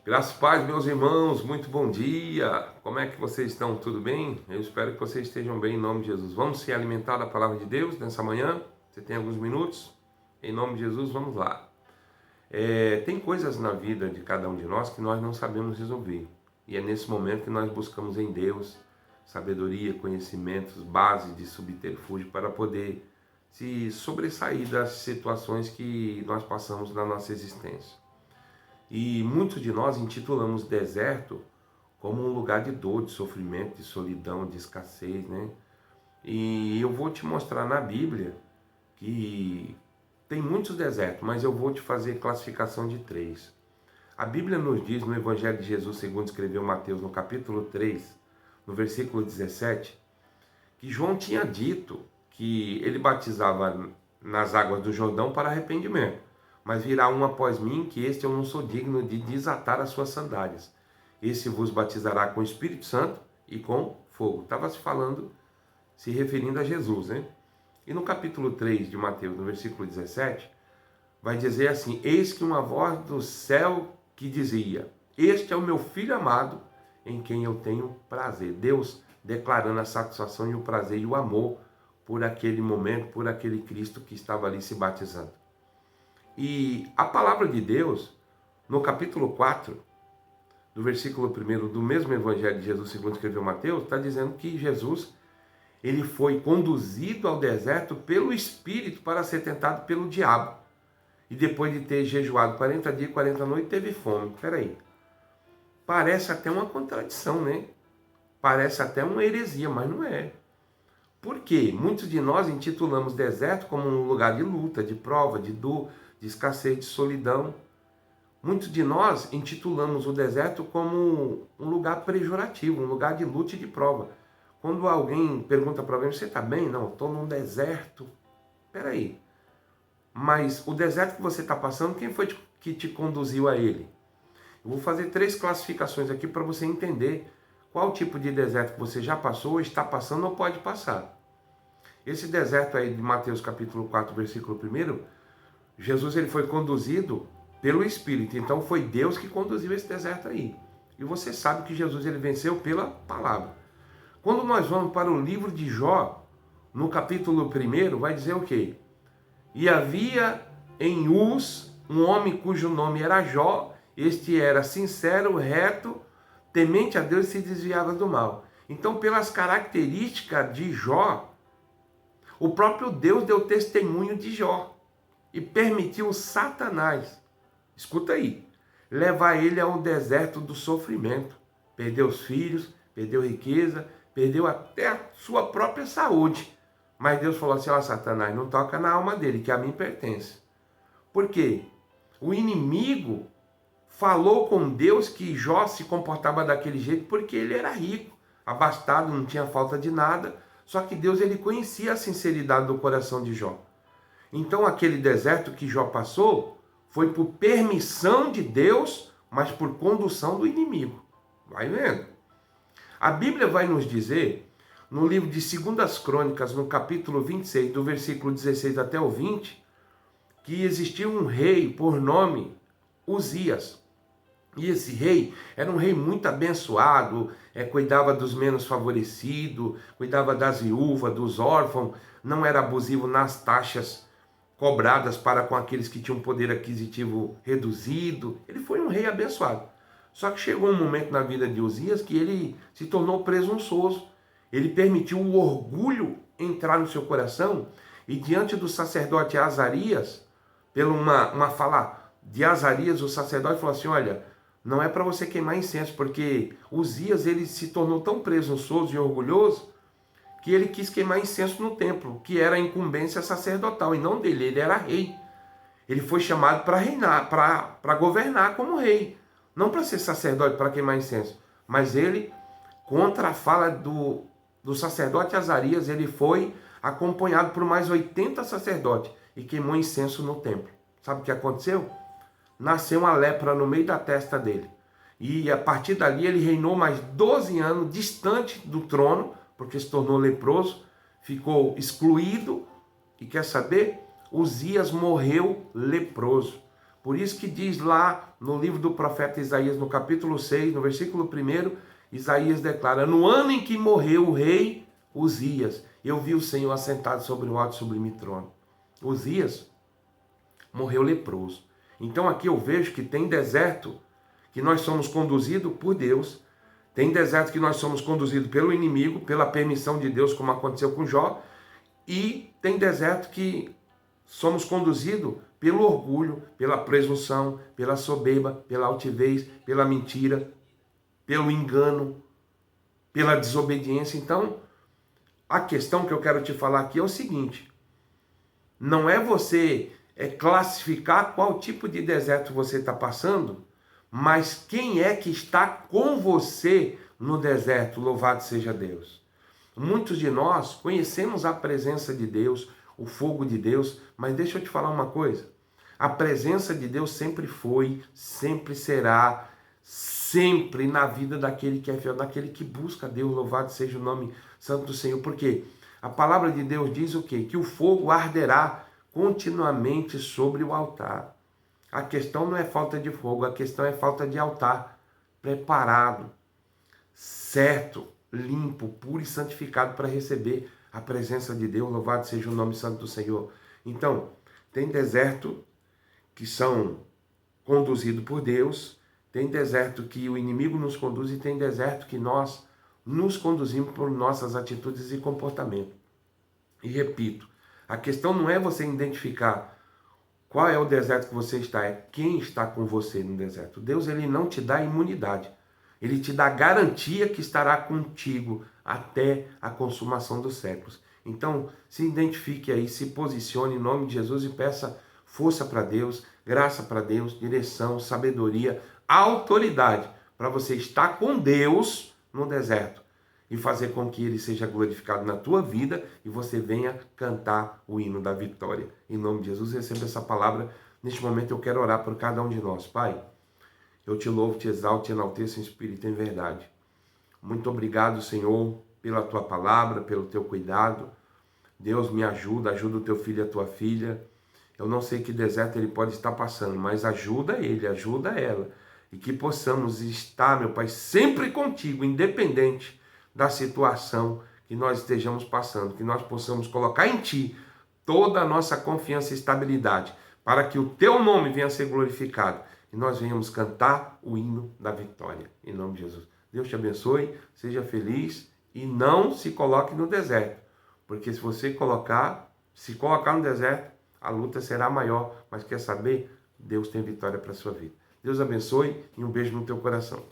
Graças e paz, meus irmãos, muito bom dia. Como é que vocês estão? Tudo bem? Eu espero que vocês estejam bem em nome de Jesus. Vamos se alimentar da palavra de Deus nessa manhã? Você tem alguns minutos? Em nome de Jesus, vamos lá. Tem coisas na vida de cada um de nós que nós não sabemos resolver. E é nesse momento que nós buscamos em Deus sabedoria, conhecimentos, base de subterfúgio para poder se sobressair das situações que nós passamos na nossa existência. E muitos de nós intitulamos deserto como um lugar de dor, de sofrimento, de solidão, de escassez, né? E eu vou te mostrar na Bíblia que tem muitos desertos, mas eu vou te fazer classificação de três. A Bíblia nos diz no Evangelho de Jesus, segundo escreveu Mateus, no capítulo 3, no versículo 17, que João tinha dito que ele batizava nas águas do Jordão para arrependimento. Mas virá um após mim, que este eu não sou digno de desatar as suas sandálias. Esse vos batizará com o Espírito Santo e com fogo. Estava se referindo a Jesus, né? E no capítulo 3 de Mateus, no versículo 17, vai dizer assim: eis que uma voz do céu que dizia: este é o meu Filho amado, em quem eu tenho prazer. Deus declarando a satisfação e o prazer e o amor por aquele momento, por aquele Cristo que estava ali se batizando. E a palavra de Deus, no capítulo 4, do versículo 1 do mesmo Evangelho de Jesus, segundo escreveu Mateus, está dizendo que Jesus ele foi conduzido ao deserto pelo Espírito para ser tentado pelo diabo. E depois de ter jejuado 40 dias e 40 noites, teve fome. Peraí, parece até uma contradição, né? Parece até uma heresia, mas não é. Por quê? Muitos de nós intitulamos deserto como um lugar de luta, de prova, de dor, de escassez, de solidão. Muitos de nós intitulamos o deserto como um lugar pejorativo, um lugar de luta e de prova. Quando alguém pergunta para alguém, você está bem? Não, estou num deserto. Espera aí. Mas o deserto que você está passando, quem foi que te conduziu a ele? Eu vou fazer 3 classificações aqui para você entender qual tipo de deserto que você já passou, está passando ou pode passar. Esse deserto aí de Mateus capítulo 4, versículo 1, Jesus ele foi conduzido pelo Espírito. Então foi Deus que conduziu esse deserto aí. E você sabe que Jesus ele venceu pela palavra. Quando nós vamos para o livro de Jó, no capítulo 1, vai dizer o quê? E havia em Uz um homem cujo nome era Jó. Este era sincero, reto, temente a Deus e se desviava do mal. Então, pelas características de Jó, o próprio Deus deu testemunho de Jó e permitiu Satanás, escuta aí, levar ele a um deserto do sofrimento. Perdeu os filhos, perdeu riqueza, perdeu até a sua própria saúde. Mas Deus falou assim: ó, Satanás, não toca na alma dele, que a mim pertence. Por quê? O inimigo falou com Deus que Jó se comportava daquele jeito porque ele era rico, abastado, não tinha falta de nada. Só que Deus ele conhecia a sinceridade do coração de Jó. Então aquele deserto que Jó passou foi por permissão de Deus, mas por condução do inimigo. Vai vendo? A Bíblia vai nos dizer, no livro de 2 Crônicas, no capítulo 26, do versículo 16 até o 20, que existia um rei por nome Uzias. E esse rei era um rei muito abençoado, cuidava dos menos favorecidos, cuidava das viúvas, dos órfãos, não era abusivo nas taxas cobradas para com aqueles que tinham poder aquisitivo reduzido. Ele foi um rei abençoado. Só que chegou um momento na vida de Uzias que ele se tornou presunçoso. Ele permitiu o orgulho entrar no seu coração e diante do sacerdote Azarias, pela uma fala de Azarias, o sacerdote falou assim: olha, não é para você queimar incenso, porque Uzias ele se tornou tão presunçoso e orgulhoso que ele quis queimar incenso no templo, que era a incumbência sacerdotal e não dele, ele era rei. Ele foi chamado para reinar, para governar como rei, não para ser sacerdote, para queimar incenso. Mas ele, contra a fala do sacerdote Azarias, ele foi acompanhado por mais 80 sacerdotes e queimou incenso no templo. Sabe o que aconteceu? Nasceu uma lepra no meio da testa dele. E a partir dali ele reinou mais 12 anos distante do trono, porque se tornou leproso, ficou excluído. E quer saber? Uzias morreu leproso. Por isso que diz lá no livro do profeta Isaías, no capítulo 6, no versículo 1, Isaías declara: no ano em que morreu o rei Uzias, eu vi o Senhor assentado sobre um alto e sublime trono. Uzias morreu leproso. Então aqui eu vejo que tem deserto que nós somos conduzidos por Deus, tem deserto que nós somos conduzidos pelo inimigo, pela permissão de Deus, como aconteceu com Jó, e tem deserto que somos conduzidos pelo orgulho, pela presunção, pela soberba, pela altivez, pela mentira, pelo engano, pela desobediência. Então, a questão que eu quero te falar aqui é o seguinte: não é você classificar qual tipo de deserto você está passando, mas quem é que está com você no deserto. Louvado seja Deus. Muitos de nós conhecemos a presença de Deus, o fogo de Deus, mas deixa eu te falar uma coisa: a presença de Deus sempre foi, sempre será, sempre na vida daquele que é fiel, daquele que busca Deus. Louvado seja o nome santo do Senhor. Porque a palavra de Deus diz o quê? Que o fogo arderá continuamente sobre o altar. A questão não é falta de fogo, a questão é falta de altar preparado, certo, limpo, puro e santificado para receber a presença de Deus. Louvado seja o nome santo do Senhor. Então, tem deserto que são conduzidos por Deus, tem deserto que o inimigo nos conduz e tem deserto que nós nos conduzimos por nossas atitudes e comportamento. E repito, a questão não é você identificar qual é o deserto que você está, é quem está com você no deserto. Deus, ele não te dá imunidade, ele te dá garantia que estará contigo até a consumação dos séculos. Então, se identifique aí, se posicione em nome de Jesus e peça força para Deus, graça para Deus, direção, sabedoria, autoridade para você estar com Deus no deserto e fazer com que ele seja glorificado na tua vida e você venha cantar o hino da vitória. Em nome de Jesus, receba essa palavra. Neste momento eu quero orar por cada um de nós. Pai, eu te louvo, te exalto, te enalteço em espírito e em verdade. Muito obrigado, Senhor, pela tua palavra, pelo teu cuidado. Deus, me ajuda, ajuda o teu filho e a tua filha. Eu não sei que deserto ele pode estar passando, mas ajuda ele, ajuda ela. E que possamos estar, meu Pai, sempre contigo, independente da situação que nós estejamos passando, que nós possamos colocar em Ti toda a nossa confiança e estabilidade, para que o Teu nome venha a ser glorificado e nós venhamos cantar o hino da vitória, em nome de Jesus. Deus te abençoe, seja feliz e não se coloque no deserto, porque se você se colocar no deserto, a luta será maior, mas quer saber? Deus tem vitória para a sua vida. Deus abençoe e um beijo no teu coração.